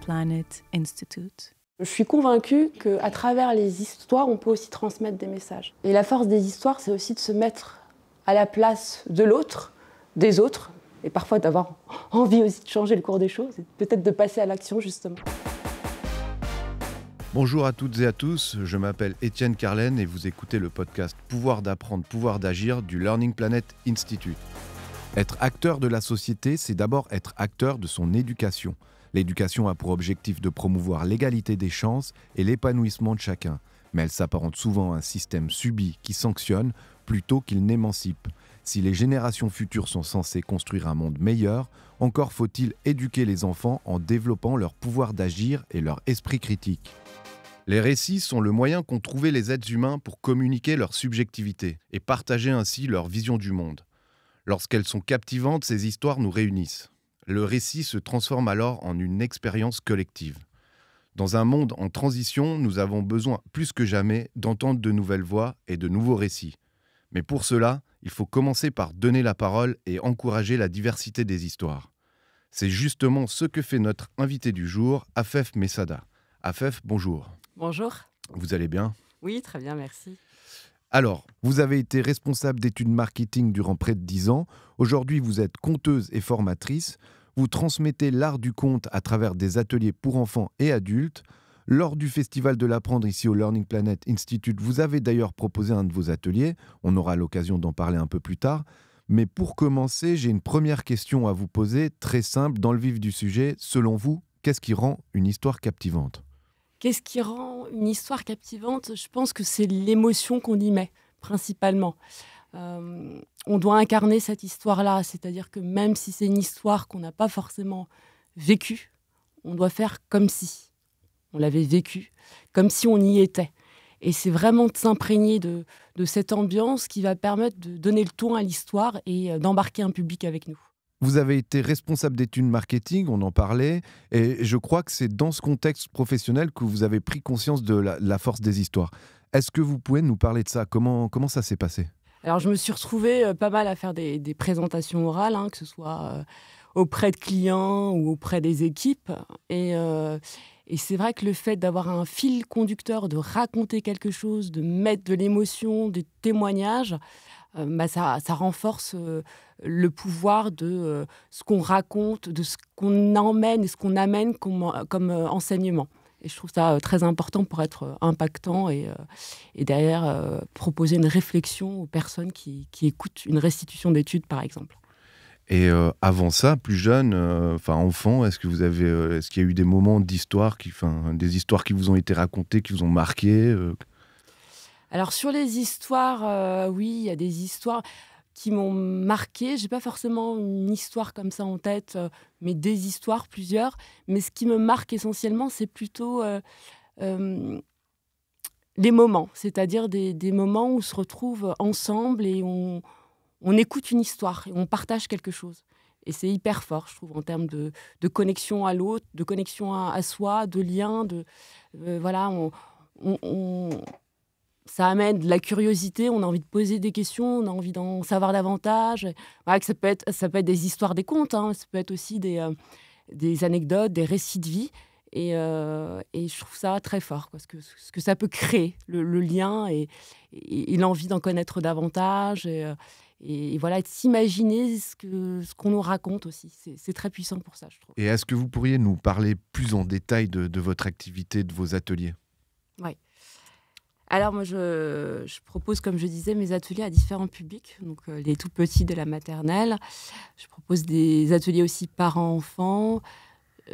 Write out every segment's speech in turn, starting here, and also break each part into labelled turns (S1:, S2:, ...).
S1: Planet Institute.
S2: Je suis convaincue qu'à travers les histoires, on peut aussi transmettre des messages. Et la force des histoires, c'est aussi de se mettre à la place de l'autre, des autres, et parfois d'avoir envie aussi de changer le cours des choses, et peut-être de passer à l'action, justement.
S3: Bonjour à toutes et à tous, je m'appelle Étienne Carlen et vous écoutez le podcast Pouvoir d'apprendre, pouvoir d'agir du Learning Planet Institute. Être acteur de la société, c'est d'abord être acteur de son éducation. L'éducation a pour objectif de promouvoir l'égalité des chances et l'épanouissement de chacun. Mais elle s'apparente souvent à un système subi qui sanctionne plutôt qu'il n'émancipe. Si les générations futures sont censées construire un monde meilleur, encore faut-il éduquer les enfants en développant leur pouvoir d'agir et leur esprit critique. Les récits sont le moyen qu'ont trouvé les êtres humains pour communiquer leur subjectivité et partager ainsi leur vision du monde. Lorsqu'elles sont captivantes, ces histoires nous réunissent. Le récit se transforme alors en une expérience collective. Dans un monde en transition, nous avons besoin plus que jamais d'entendre de nouvelles voix et de nouveaux récits. Mais pour cela, il faut commencer par donner la parole et encourager la diversité des histoires. C'est justement ce que fait notre invité du jour, Afef Messada. Afef, bonjour.
S4: Bonjour.
S3: Vous allez bien ?
S4: Oui, très bien, merci.
S3: Alors, vous avez été responsable d'études marketing durant près de 10 ans. Aujourd'hui, vous êtes conteuse et formatrice. Vous transmettez l'art du conte à travers des ateliers pour enfants et adultes. Lors du Festival de l'Apprendre ici au Learning Planet Institute, vous avez d'ailleurs proposé un de vos ateliers. On aura l'occasion d'en parler un peu plus tard. Mais pour commencer, j'ai une première question à vous poser, très simple, dans le vif du sujet. Selon vous, qu'est-ce qui rend une histoire captivante ?
S4: Qu'est-ce qui rend une histoire captivante ? Je pense que c'est l'émotion qu'on y met, principalement. On doit incarner cette histoire-là, c'est-à-dire que même si c'est une histoire qu'on n'a pas forcément vécue, on doit faire comme si on l'avait vécue, comme si on y était. Et c'est vraiment de s'imprégner de cette ambiance qui va permettre de donner le ton à l'histoire et d'embarquer un public avec nous.
S3: Vous avez été responsable d'études marketing, on en parlait, et je crois que c'est dans ce contexte professionnel que vous avez pris conscience de la force des histoires. Est-ce que vous pouvez nous parler de ça ? Comment ça s'est passé ?
S4: Alors, je me suis retrouvée pas mal à faire des présentations orales, que ce soit auprès de clients ou auprès des équipes. Et c'est vrai que le fait d'avoir un fil conducteur, de raconter quelque chose, de mettre de l'émotion, des témoignages, ça renforce le pouvoir de ce qu'on raconte, de ce qu'on emmène et ce qu'on amène comme enseignement. Et je trouve ça très important pour être impactant et derrière proposer une réflexion aux personnes qui écoutent une restitution d'études, par exemple.
S3: Et avant ça, plus jeune, enfant, est-ce qu'il y a eu des moments d'histoire, des histoires qui vous ont été racontées, qui vous ont marqué
S4: Alors sur les histoires, oui, il y a des histoires qui m'ont marquée. J'ai pas forcément une histoire comme ça en tête, mais des histoires, plusieurs. Mais ce qui me marque essentiellement, c'est plutôt les moments, c'est-à-dire des moments où on se retrouve ensemble et on écoute une histoire et on partage quelque chose. Et c'est hyper fort, je trouve, en termes de connexion à l'autre, de connexion à soi, de lien. Ça amène de la curiosité, on a envie de poser des questions, on a envie d'en savoir davantage. Voilà, que ça peut être des histoires, des contes, ça peut être aussi des anecdotes, des récits de vie. Et je trouve ça très fort, parce que ce que ça peut créer, le lien et l'envie d'en connaître davantage. Et voilà, de s'imaginer ce qu'on nous raconte aussi. C'est très puissant pour ça, je trouve.
S3: Et est-ce que vous pourriez nous parler plus en détail de votre activité, de vos ateliers ?
S4: Oui. Alors moi, je propose, comme je disais, mes ateliers à différents publics, donc les tout petits de la maternelle. Je propose des ateliers aussi parents-enfants.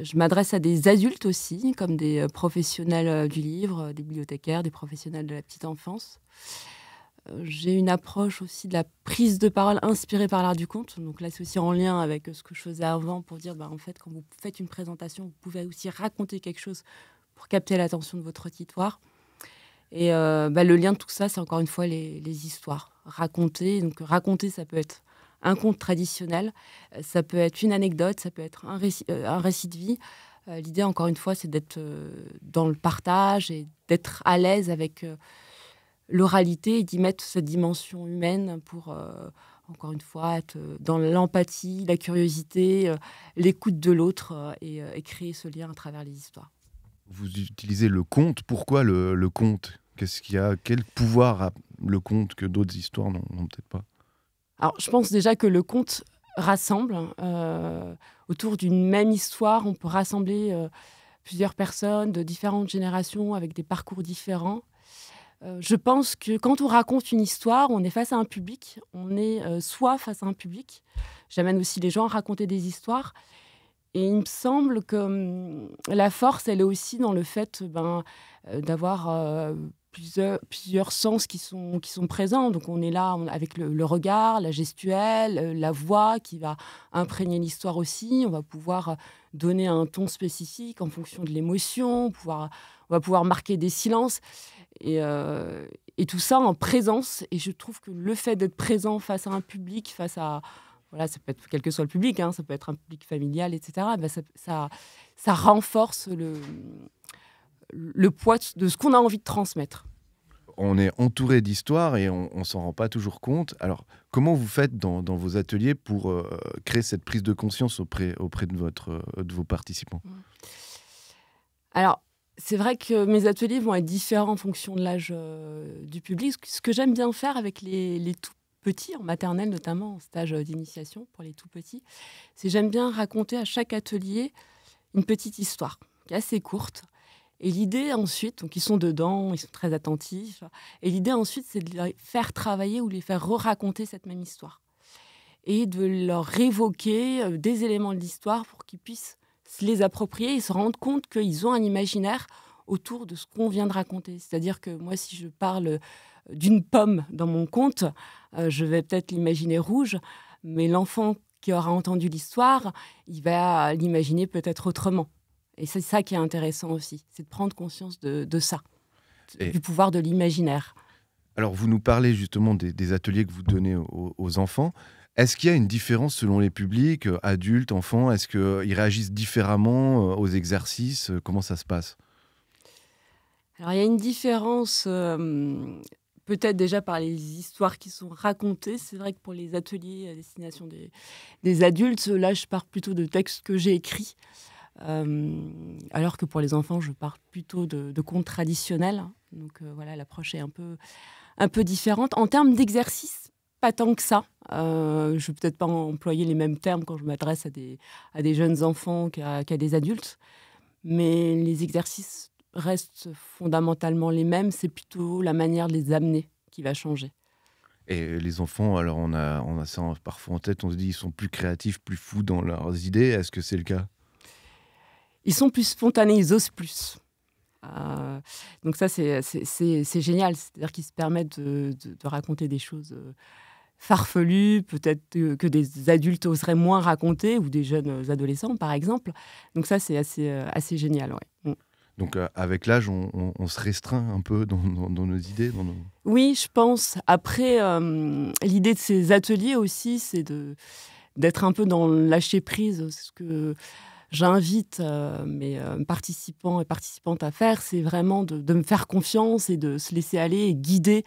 S4: Je m'adresse à des adultes aussi, comme des professionnels du livre, des bibliothécaires, des professionnels de la petite enfance. J'ai une approche aussi de la prise de parole inspirée par l'art du conte. Donc là, c'est aussi en lien avec ce que je faisais avant pour dire, en fait, quand vous faites une présentation, vous pouvez aussi raconter quelque chose pour capter l'attention de votre auditoire. Et le lien de tout ça, c'est encore une fois les histoires. Raconter, ça peut être un conte traditionnel, ça peut être une anecdote, ça peut être un récit de vie. L'idée, encore une fois, c'est d'être dans le partage et d'être à l'aise avec l'oralité et d'y mettre cette dimension humaine pour encore une fois, être dans l'empathie, la curiosité, l'écoute de l'autre et créer ce lien à travers les histoires.
S3: Vous utilisez le conte. Pourquoi le conte ? Qu'est-ce qu'il y a ? Quel pouvoir a le conte que d'autres histoires n'ont peut-être pas ?
S4: Alors, je pense déjà que le conte rassemble. Autour d'une même histoire, on peut rassembler plusieurs personnes de différentes générations avec des parcours différents. Je pense que quand on raconte une histoire, on est face à un public. On est soit face à un public. J'amène aussi les gens à raconter des histoires. Et il me semble que la force, elle est aussi dans le fait d'avoir plusieurs sens qui sont présents. Donc on est là avec le regard, la gestuelle, la voix qui va imprégner l'histoire aussi. On va pouvoir donner un ton spécifique en fonction de l'émotion. On va pouvoir marquer des silences. Et tout ça en présence. Et je trouve que le fait d'être présent face à un public, face à... Voilà, ça peut être quel que soit le public, hein, ça peut être un public familial, etc. Ça renforce le poids de ce qu'on a envie de transmettre.
S3: On est entouré d'histoires et on ne s'en rend pas toujours compte. Alors, comment vous faites dans vos ateliers pour créer cette prise de conscience auprès de vos participants ?
S4: Alors, c'est vrai que mes ateliers vont être différents en fonction de l'âge du public. Ce que j'aime bien faire avec les tout petits, en maternelle notamment, en stage d'initiation pour les tout petits, c'est j'aime bien raconter à chaque atelier une petite histoire qui est assez courte. Et l'idée ensuite, donc ils sont dedans, ils sont très attentifs, et l'idée ensuite c'est de les faire travailler ou les faire re-raconter cette même histoire. Et de leur révoquer des éléments de l'histoire pour qu'ils puissent se les approprier et se rendre compte qu'ils ont un imaginaire autour de ce qu'on vient de raconter. C'est-à-dire que moi, si je parle d'une pomme dans mon conte, je vais peut-être l'imaginer rouge, mais l'enfant qui aura entendu l'histoire, il va l'imaginer peut-être autrement. Et c'est ça qui est intéressant aussi, c'est de prendre conscience de ça, du pouvoir de l'imaginaire.
S3: Alors, vous nous parlez justement des ateliers que vous donnez aux enfants. Est-ce qu'il y a une différence selon les publics, adultes, enfants ? Est-ce qu'ils réagissent différemment aux exercices ? Comment ça se passe ?
S4: Alors, il y a une différence, peut-être déjà par les histoires qui sont racontées. C'est vrai que pour les ateliers à destination des adultes, là, je pars plutôt de textes que j'ai écrits. Alors que pour les enfants, je pars plutôt de contes traditionnels. Donc voilà, l'approche est un peu différente. En termes d'exercice, pas tant que ça. Je ne vais peut-être pas employer les mêmes termes quand je m'adresse à des jeunes enfants qu'à des adultes. Mais les exercices restent fondamentalement les mêmes. C'est plutôt la manière de les amener qui va changer.
S3: Et les enfants, alors on a ça parfois en tête, on se dit ils sont plus créatifs, plus fous dans leurs idées. Est-ce que c'est le cas ?
S4: Ils sont plus spontanés, ils osent plus. Donc ça, c'est génial. C'est-à-dire qu'ils se permettent de raconter des choses farfelues, peut-être que des adultes oseraient moins raconter, ou des jeunes adolescents, par exemple. Donc ça, c'est assez génial, ouais.
S3: Donc avec l'âge, on se restreint un peu dans nos idées
S4: Oui, je pense. Après, l'idée de ces ateliers aussi, c'est d'être un peu dans le lâcher-prise. Ce que j'invite mes participants et participantes à faire, c'est vraiment de me faire confiance et de se laisser aller et guider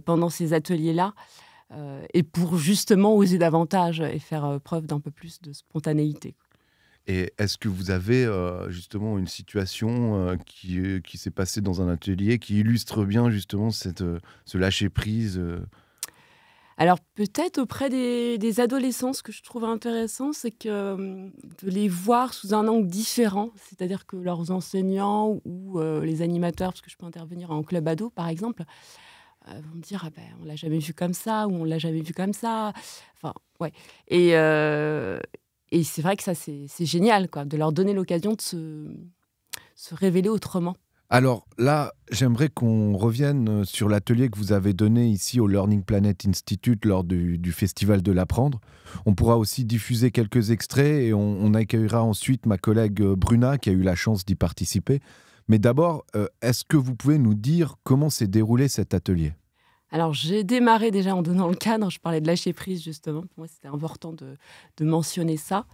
S4: pendant ces ateliers-là. Et pour justement oser davantage et faire preuve d'un peu plus de spontanéité.
S3: Et est-ce que vous avez justement une situation qui s'est passée dans un atelier qui illustre bien justement ce lâcher-prise
S4: Alors peut-être auprès des adolescents, ce que je trouve intéressant, c'est que de les voir sous un angle différent, c'est-à-dire que leurs enseignants ou les animateurs, parce que je peux intervenir en club ado par exemple, vont me dire on l'a jamais vu comme ça, ou on l'a jamais vu comme ça. Enfin, ouais. Et c'est vrai que ça, c'est génial, quoi, de leur donner l'occasion de se révéler autrement.
S3: Alors là, j'aimerais qu'on revienne sur l'atelier que vous avez donné ici au Learning Planet Institute lors du Festival de l'Apprendre. On pourra aussi diffuser quelques extraits et on accueillera ensuite ma collègue Bruna qui a eu la chance d'y participer. Mais d'abord, est-ce que vous pouvez nous dire comment s'est déroulé cet atelier ?
S4: Alors, j'ai démarré déjà en donnant le cadre. Je parlais de lâcher prise, justement. Pour moi, c'était important de mentionner ça.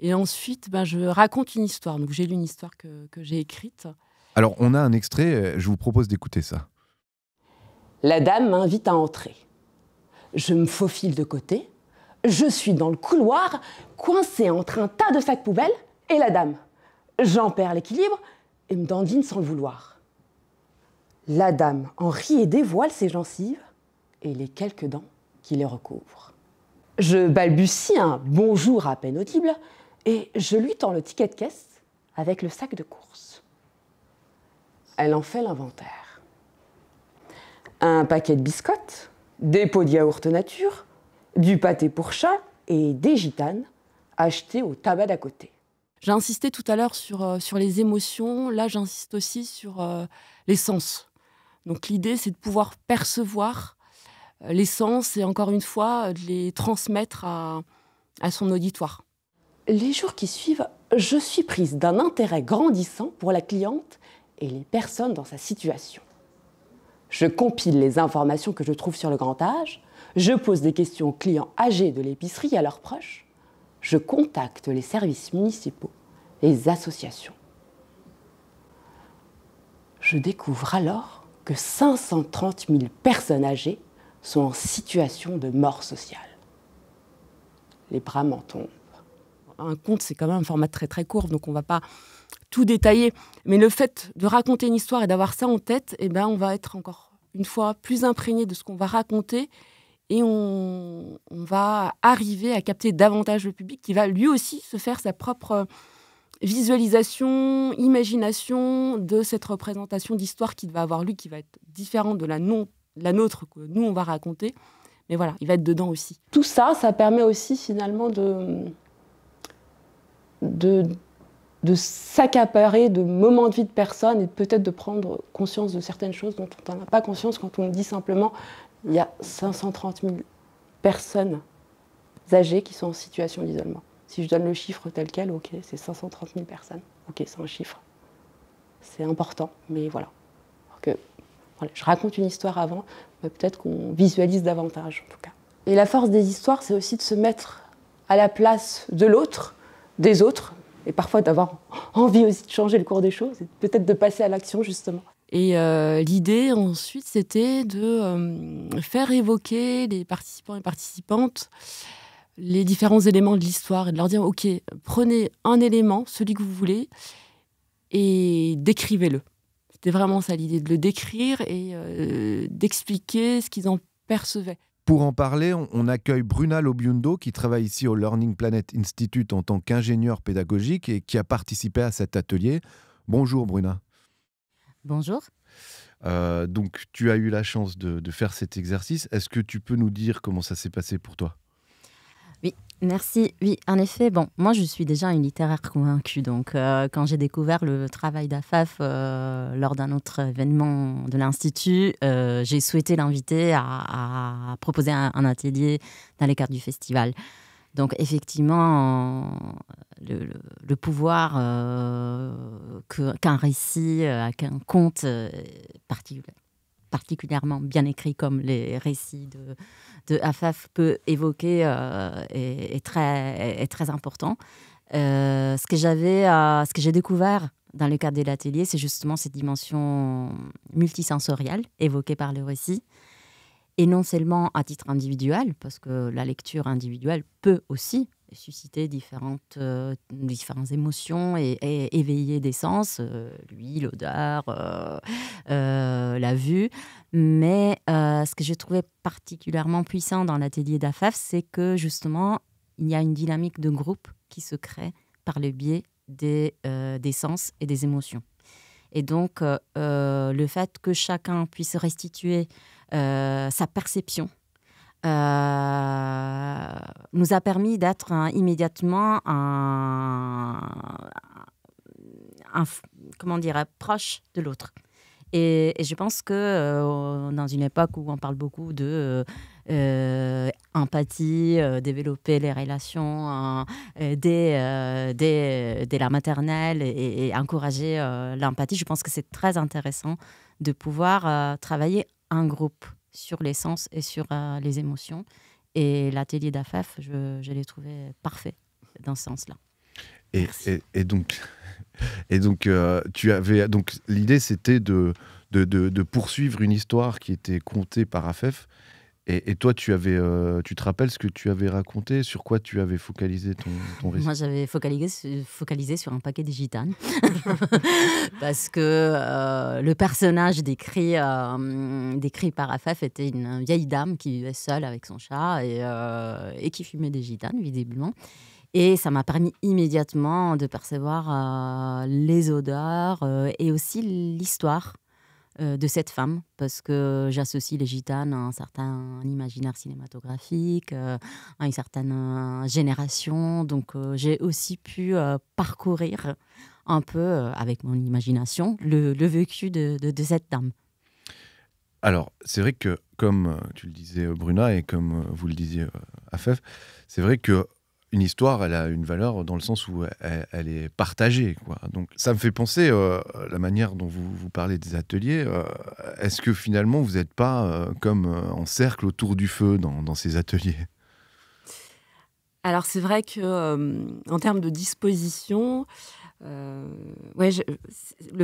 S4: Et ensuite, je raconte une histoire. Donc, j'ai lu une histoire que j'ai écrite.
S3: Alors, on a un extrait. Je vous propose d'écouter ça.
S2: La dame m'invite à entrer. Je me faufile de côté. Je suis dans le couloir, coincée entre un tas de sacs poubelles et la dame. J'en perds l'équilibre et me dandine sans le vouloir. La dame en rit et dévoile ses gencives et les quelques dents qui les recouvrent. Je balbutie un bonjour à peine audible et je lui tends le ticket de caisse avec le sac de course. Elle en fait l'inventaire. Un paquet de biscottes, des pots de yaourt nature, du pâté pour chat et des gitanes achetées au tabac d'à côté.
S4: J'ai insisté tout à l'heure sur les émotions. Là, j'insiste aussi sur les sens. Donc l'idée, c'est de pouvoir percevoir les sens et encore une fois, de les transmettre à son auditoire.
S2: Les jours qui suivent, je suis prise d'un intérêt grandissant pour la cliente et les personnes dans sa situation. Je compile les informations que je trouve sur le grand âge, je pose des questions aux clients âgés de l'épicerie et à leurs proches, je contacte les services municipaux, les associations. Je découvre alors que 530 000 personnes âgées sont en situation de mort sociale. Les bras m'en tombent.
S4: Un conte, c'est quand même un format très très court, donc on ne va pas tout détailler. Mais le fait de raconter une histoire et d'avoir ça en tête, eh ben, on va être encore une fois plus imprégné de ce qu'on va raconter et on va arriver à capter davantage le public qui va lui aussi se faire sa propre visualisation, imagination de cette représentation d'histoire qu'il va avoir lui, qui va être différente de la nôtre que nous, on va raconter. Mais voilà, il va être dedans aussi.
S2: Tout ça, ça permet aussi finalement de s'accaparer de moments de vie de personnes et peut-être de prendre conscience de certaines choses dont on n'a pas conscience quand on dit simplement il y a 530 000 personnes âgées qui sont en situation d'isolement. Si je donne le chiffre tel quel, ok, c'est 530 000 personnes. Ok, c'est un chiffre. C'est important, mais voilà. Voilà, je raconte une histoire avant, mais peut-être qu'on visualise davantage en tout cas. Et la force des histoires, c'est aussi de se mettre à la place de l'autre, des autres, et parfois d'avoir envie aussi de changer le cours des choses, et peut-être de passer à l'action justement.
S4: Et l'idée ensuite, c'était de faire évoquer les participants et participantes les différents éléments de l'histoire et de leur dire, ok, prenez un élément, celui que vous voulez, et décrivez-le. C'était vraiment ça l'idée, de le décrire et d'expliquer ce qu'ils en percevaient.
S3: Pour en parler, on accueille Bruna Lobiundo qui travaille ici au Learning Planet Institute en tant qu'ingénieure pédagogique et qui a participé à cet atelier. Bonjour Bruna.
S5: Bonjour.
S3: Donc tu as eu la chance de faire cet exercice. Est-ce que tu peux nous dire comment ça s'est passé pour toi ?
S5: Oui, merci. Oui, en effet, bon, moi je suis déjà une littéraire convaincue. Donc quand j'ai découvert le travail d'Afaf lors d'un autre événement de l'Institut, j'ai souhaité l'inviter à proposer un atelier dans les cadres du festival. Donc effectivement, le pouvoir qu'un récit, qu'un conte particulièrement bien écrit comme les récits de Afaf peut évoquer est très important. Ce que j'ai découvert dans le cadre de l'atelier, c'est justement cette dimension multisensorielle évoquée par le récit. Et non seulement à titre individuel, parce que la lecture individuelle peut aussi susciter différentes émotions et éveiller des sens, l'ouïe, l'odeur, la vue. Mais ce que j'ai trouvé particulièrement puissant dans l'atelier d'Afaf, c'est que justement, il y a une dynamique de groupe qui se crée par le biais des sens et des émotions. Et donc, le fait que chacun puisse restituer sa perception nous a permis d'être immédiatement proche de l'autre. Et je pense que dans une époque où on parle beaucoup de empathie, développer les relations dès la maternelle et encourager l'empathie, je pense que c'est très intéressant de pouvoir travailler en groupe sur les sens et sur les émotions. Et l'atelier d'Afaf, je l'ai trouvé parfait dans ce sens-là.
S3: Et donc, l'idée, c'était de poursuivre une histoire qui était contée par Afaf Et toi, tu te rappelles ce que tu avais raconté? Sur quoi tu avais focalisé ton récit?
S5: Moi, j'avais focalisé sur un paquet de gitanes. Parce que le personnage décrit par Afaf était une vieille dame qui vivait seule avec son chat et qui fumait des gitanes, visiblement. Et ça m'a permis immédiatement de percevoir les odeurs et aussi l'histoire de cette femme, parce que j'associe les gitanes à un certain imaginaire cinématographique, à une certaine génération. Donc j'ai aussi pu parcourir un peu, avec mon imagination, le vécu de cette dame.
S3: Alors, c'est vrai que, comme tu le disais, Bruna, et comme vous le disiez, Afef, c'est vrai que une histoire, elle a une valeur dans le sens où elle est partagée, quoi. Donc, ça me fait penser la manière dont vous parlez des ateliers. Est-ce que finalement, vous n'êtes pas comme en cercle autour du feu dans ces ateliers?
S4: Alors, c'est vrai qu'en termes de disposition, le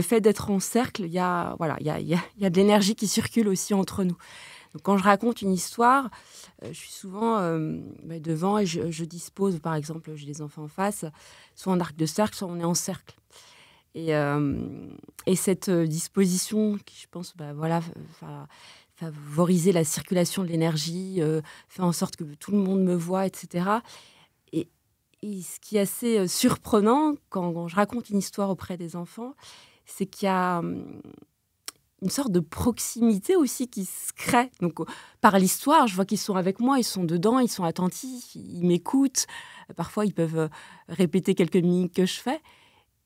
S4: fait d'être en cercle, il y a de l'énergie qui circule aussi entre nous. Donc, quand je raconte une histoire, je suis souvent devant et je dispose, par exemple, j'ai les enfants en face, soit en arc de cercle, soit on est en cercle. Et cette disposition qui, je pense, favoriser la circulation de l'énergie, faire en sorte que tout le monde me voit, etc. Et ce qui est assez surprenant quand je raconte une histoire auprès des enfants, c'est qu'il y a une sorte de proximité aussi qui se crée. Donc, par l'histoire, je vois qu'ils sont avec moi, ils sont dedans, ils sont attentifs, ils m'écoutent. Parfois, ils peuvent répéter quelques mimiques que je fais.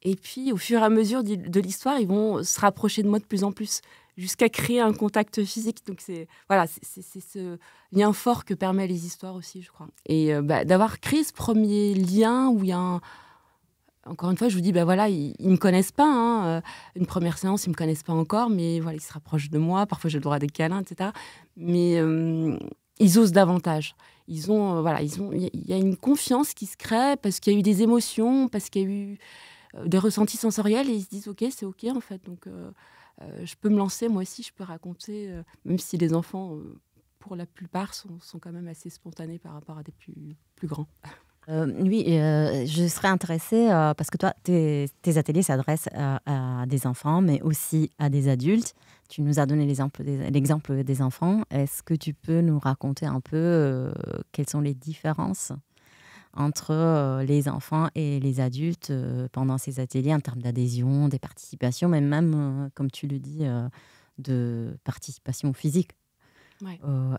S4: Et puis, au fur et à mesure de l'histoire, ils vont se rapprocher de moi de plus en plus, jusqu'à créer un contact physique. Donc, c'est ce lien fort que permettent les histoires aussi, je crois. Et d'avoir créé ce premier lien où il y a encore une fois, je vous dis, ils ne me connaissent pas. Une première séance, ils ne me connaissent pas encore, mais voilà, ils se rapprochent de moi. Parfois, j'ai le droit à des câlins, etc. Mais ils osent davantage. Il y a une confiance qui se crée parce qu'il y a eu des émotions, parce qu'il y a eu des ressentis sensoriels, et ils se disent, OK, c'est OK, en fait. Donc, je peux me lancer, moi aussi, je peux raconter, même si les enfants, pour la plupart, sont quand même assez spontanés par rapport à des plus grands.
S5: Oui, je serais intéressée parce que toi, tes ateliers s'adressent à des enfants, mais aussi à des adultes. Tu nous as donné l'exemple des enfants. Est-ce que tu peux nous raconter un peu quelles sont les différences entre les enfants et les adultes pendant ces ateliers en termes d'adhésion, des participations, mais même, comme tu le dis, de participation physique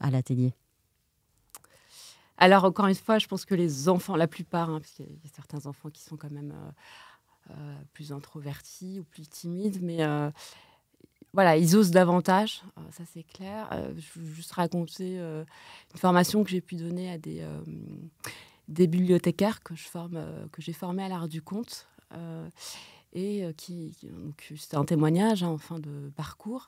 S5: à l'atelier?
S4: Alors, encore une fois, je pense que les enfants, la plupart, parce qu'il y a certains enfants qui sont quand même plus introvertis ou plus timides, mais ils osent davantage, ça c'est clair. Je veux juste raconter une formation que j'ai pu donner à des bibliothécaires que j'ai formés à l'art du conte, donc c'était un témoignage en fin de parcours.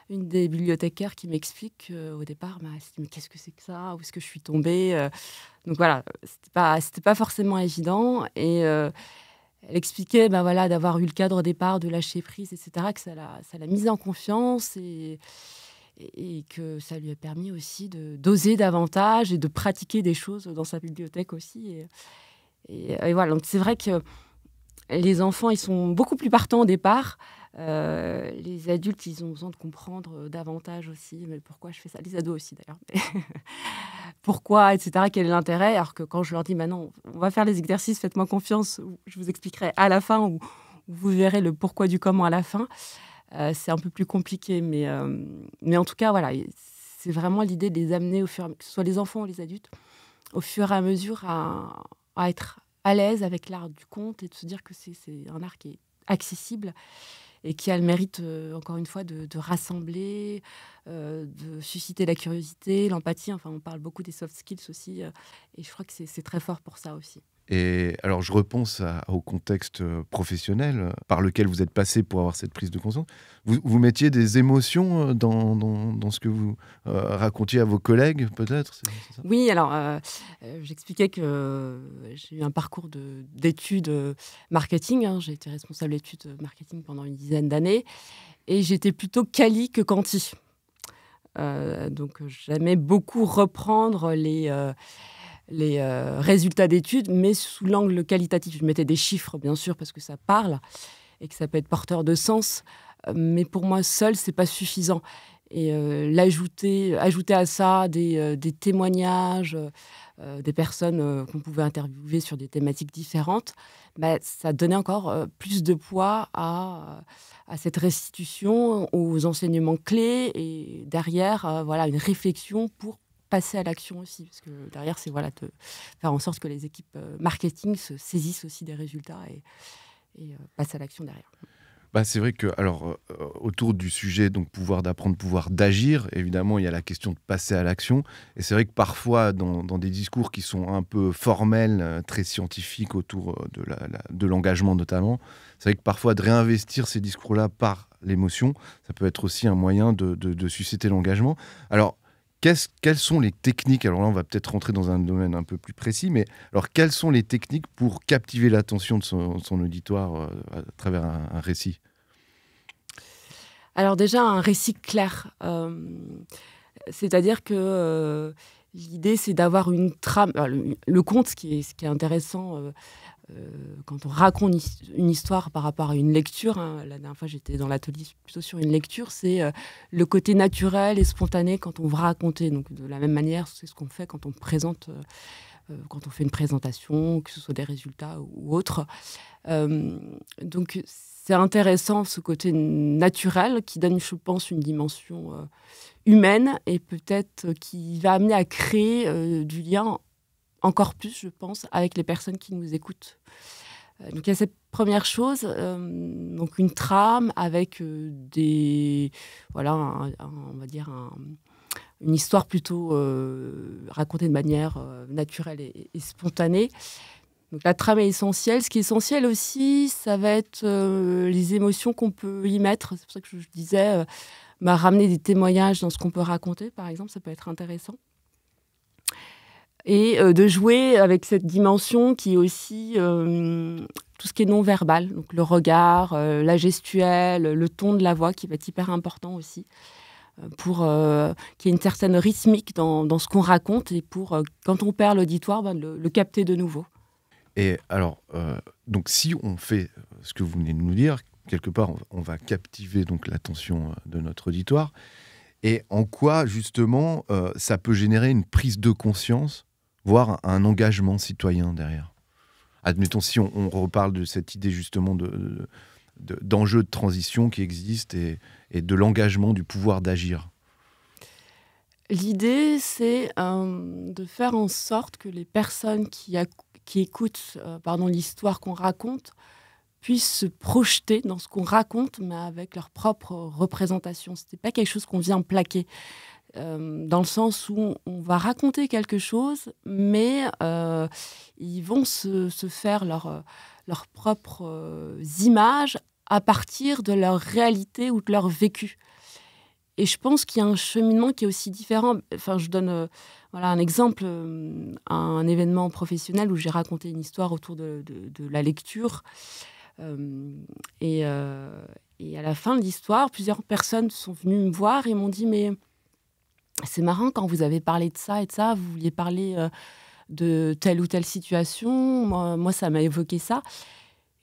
S4: Une des bibliothécaires qui m'explique au départ, elle s'est dit, mais qu'est-ce que c'est que ça? Où est-ce que je suis tombée? Donc voilà, c'était pas forcément évident. Et elle expliquait d'avoir eu le cadre au départ, de lâcher prise, etc., que ça l'a mise en confiance et que ça lui a permis aussi d'oser davantage et de pratiquer des choses dans sa bibliothèque aussi. Et voilà, donc c'est vrai que les enfants, ils sont beaucoup plus partants au départ. Les adultes, ils ont besoin de comprendre davantage aussi, mais pourquoi je fais ça. Les ados aussi, d'ailleurs. Pourquoi, etc., quel est l'intérêt? Alors que quand je leur dis, non, on va faire les exercices, faites-moi confiance, je vous expliquerai à la fin, ou vous verrez le pourquoi du comment à la fin. C'est un peu plus compliqué, mais en tout cas, voilà, c'est vraiment l'idée de les amener, que ce soit les enfants ou les adultes, au fur et à mesure à être à l'aise avec l'art du conte et de se dire que c'est un art qui est accessible et qui a le mérite, encore une fois, de rassembler, de susciter la curiosité, l'empathie. Enfin, on parle beaucoup des soft skills aussi, et je crois que c'est très fort pour ça aussi.
S3: Et alors, je repense au contexte professionnel par lequel vous êtes passé pour avoir cette prise de conscience. Vous mettiez des émotions dans ce que vous racontiez à vos collègues, peut-être? C'est ça?
S4: Oui, alors, j'expliquais que j'ai eu un parcours d'études marketing. J'ai été responsable d'études marketing pendant une dizaine d'années. Et j'étais plutôt quali que quanti. Donc, j'aimais beaucoup reprendre les résultats d'études, mais sous l'angle qualitatif. Je mettais des chiffres, bien sûr, parce que ça parle et que ça peut être porteur de sens. Mais pour moi, seul, c'est pas suffisant. Et ajouter à ça des témoignages, des personnes qu'on pouvait interviewer sur des thématiques différentes, ça donnait encore plus de poids à cette restitution, aux enseignements clés et derrière, une réflexion pour passer à l'action aussi. Parce que derrière, c'est de faire en sorte que les équipes marketing se saisissent aussi des résultats et passent à l'action derrière.
S3: C'est vrai que, autour du sujet, donc pouvoir d'apprendre, pouvoir d'agir, évidemment, il y a la question de passer à l'action. Et c'est vrai que parfois, dans des discours qui sont un peu formels, très scientifiques autour de l'engagement notamment, c'est vrai que parfois, de réinvestir ces discours-là par l'émotion, ça peut être aussi un moyen de susciter l'engagement. Alors, quelles sont les techniques? Alors là, on va peut-être rentrer dans un domaine un peu plus précis, mais alors quelles sont les techniques pour captiver l'attention de son auditoire à travers un récit?
S4: Alors déjà, un récit clair. C'est-à-dire que l'idée, c'est d'avoir une trame. Alors, le conte, ce qui est intéressant quand on raconte une histoire par rapport à une lecture, la dernière fois j'étais dans l'atelier plutôt sur une lecture, c'est le côté naturel et spontané quand on va raconter. Donc de la même manière, c'est ce qu'on fait quand on présente, quand on fait une présentation, que ce soit des résultats ou autre. Donc c'est intéressant ce côté naturel qui donne, je pense, une dimension humaine et peut-être qui va amener à créer du lien encore plus, je pense, avec les personnes qui nous écoutent. Donc, il y a cette première chose, donc une trame avec on va dire une histoire plutôt racontée de manière naturelle et spontanée. Donc, la trame est essentielle. Ce qui est essentiel aussi, ça va être les émotions qu'on peut y mettre. C'est pour ça que je disais, ramener des témoignages dans ce qu'on peut raconter, par exemple, ça peut être intéressant. Et de jouer avec cette dimension qui est aussi tout ce qui est non-verbal, donc le regard, la gestuelle, le ton de la voix qui va être hyper important aussi, pour qu'il y ait une certaine rythmique dans ce qu'on raconte et pour, quand on perd l'auditoire, le capter de nouveau.
S3: Et alors, donc si on fait ce que vous venez de nous dire, quelque part, on va captiver donc l'attention de notre auditoire. Et en quoi, justement, ça peut générer une prise de conscience, voire un engagement citoyen derrière? Admettons, si on reparle de cette idée justement d'enjeux de transition qui existent et de l'engagement, du pouvoir d'agir.
S4: L'idée, c'est de faire en sorte que les personnes qui écoutent l'histoire qu'on raconte puissent se projeter dans ce qu'on raconte, mais avec leur propre représentation. Ce n'est pas quelque chose qu'on vient plaquer. Dans le sens où on va raconter quelque chose, mais ils vont se faire leurs propres images à partir de leur réalité ou de leur vécu. Et je pense qu'il y a un cheminement qui est aussi différent. Enfin, je donne un exemple, un événement professionnel où j'ai raconté une histoire autour de la lecture. Et à la fin de l'histoire, plusieurs personnes sont venues me voir et m'ont dit « Mais c'est marrant, quand vous avez parlé de ça et de ça, vous vouliez parler de telle ou telle situation. Moi, ça m'a évoqué ça. »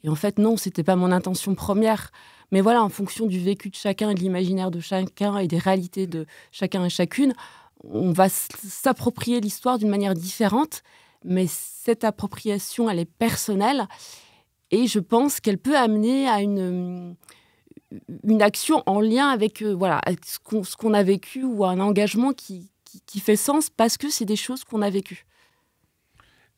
S4: Et en fait, non, c'était pas mon intention première. Mais voilà, en fonction du vécu de chacun, de l'imaginaire de chacun et des réalités de chacun et chacune, on va s'approprier l'histoire d'une manière différente. Mais cette appropriation, elle est personnelle. Et je pense qu'elle peut amener à une action en lien avec, avec ce qu'on a vécu ou un engagement qui fait sens parce que c'est des choses qu'on a vécues.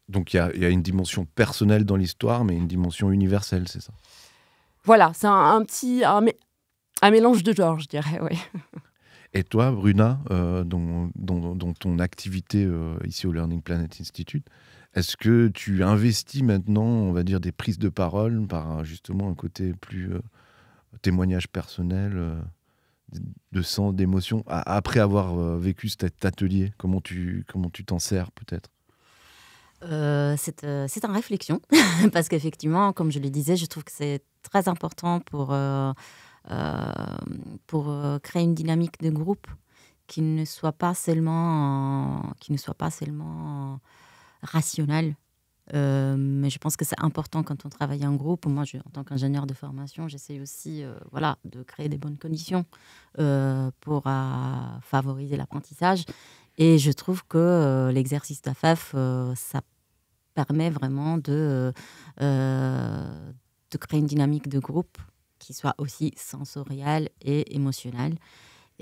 S3: Donc il y a une dimension personnelle dans l'histoire, mais une dimension universelle, c'est ça?
S4: Voilà, c'est un mélange de genres, je dirais, oui.
S3: Et toi, Bruna, dans ton activité ici au Learning Planet Institute, est-ce que tu investis maintenant, on va dire, des prises de parole par justement un côté plus témoignage personnel, de sens, d'émotion, après avoir vécu cet atelier? Comment tu t'en sers peut-être?
S5: C'est en réflexion, parce qu'effectivement, comme je le disais, je trouve que c'est très important pour créer une dynamique de groupe qui ne soit pas seulement rationnel. Mais je pense que c'est important quand on travaille en groupe. Moi, en tant qu'ingénieur de formation, j'essaie aussi de créer des bonnes conditions pour favoriser l'apprentissage. Et je trouve que l'exercice d'AFEF, ça permet vraiment de créer une dynamique de groupe qui soit aussi sensorielle et émotionnelle.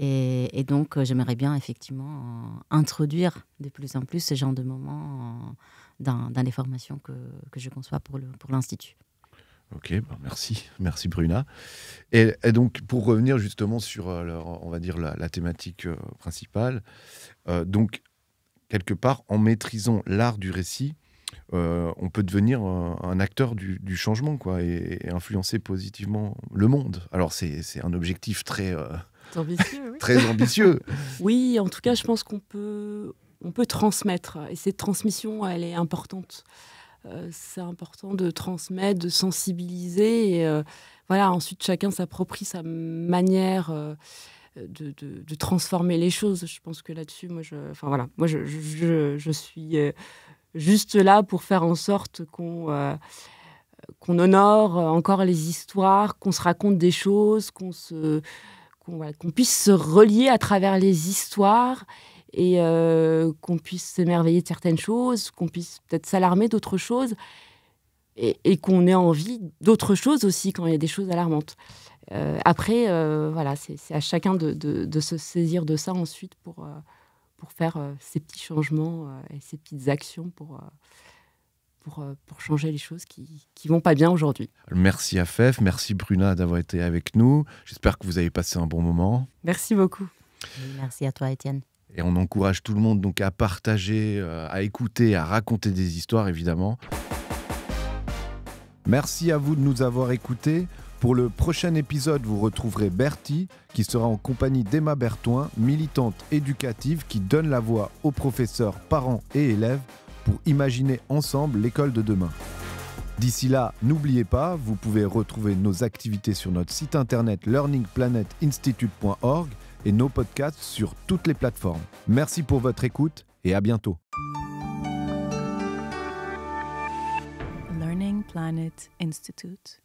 S5: Et donc, j'aimerais bien effectivement introduire de plus en plus ce genre de moments dans les formations que je conçois pour l'Institut.
S3: Ok, merci Bruna. Et donc, pour revenir justement sur, on va dire, la thématique principale, donc, quelque part, en maîtrisant l'art du récit, on peut devenir un acteur du changement, quoi, et influencer positivement le monde. Alors, c'est un objectif très...
S4: ambitieux, oui.
S3: Très ambitieux.
S4: Oui, en tout cas, je pense qu'on peut transmettre. Et cette transmission, elle est importante. C'est important de transmettre, de sensibiliser. Et, ensuite, chacun s'approprie sa manière de transformer les choses. Je pense que là-dessus, moi, je suis juste là pour faire en sorte qu'on honore encore les histoires, qu'on se raconte des choses, qu'on puisse se relier à travers les histoires et qu'on puisse s'émerveiller de certaines choses, qu'on puisse peut-être s'alarmer d'autres choses et qu'on ait envie d'autres choses aussi quand il y a des choses alarmantes. Après, c'est à chacun de se saisir de ça ensuite pour faire ces petits changements et ces petites actions pour changer les choses qui vont pas bien aujourd'hui.
S3: Merci Afef, merci Bruna d'avoir été avec nous. J'espère que vous avez passé un bon moment.
S4: Merci beaucoup.
S5: Oui, merci à toi, Étienne.
S3: Et on encourage tout le monde donc à partager, à écouter, à raconter des histoires, évidemment. Merci à vous de nous avoir écoutés. Pour le prochain épisode, vous retrouverez Bertie, qui sera en compagnie d'Emma Bertoin, militante éducative qui donne la voix aux professeurs, parents et élèves pour imaginer ensemble l'école de demain. D'ici là, n'oubliez pas, vous pouvez retrouver nos activités sur notre site internet learningplanetinstitute.org et nos podcasts sur toutes les plateformes. Merci pour votre écoute et à bientôt.
S1: Learning Planet Institute.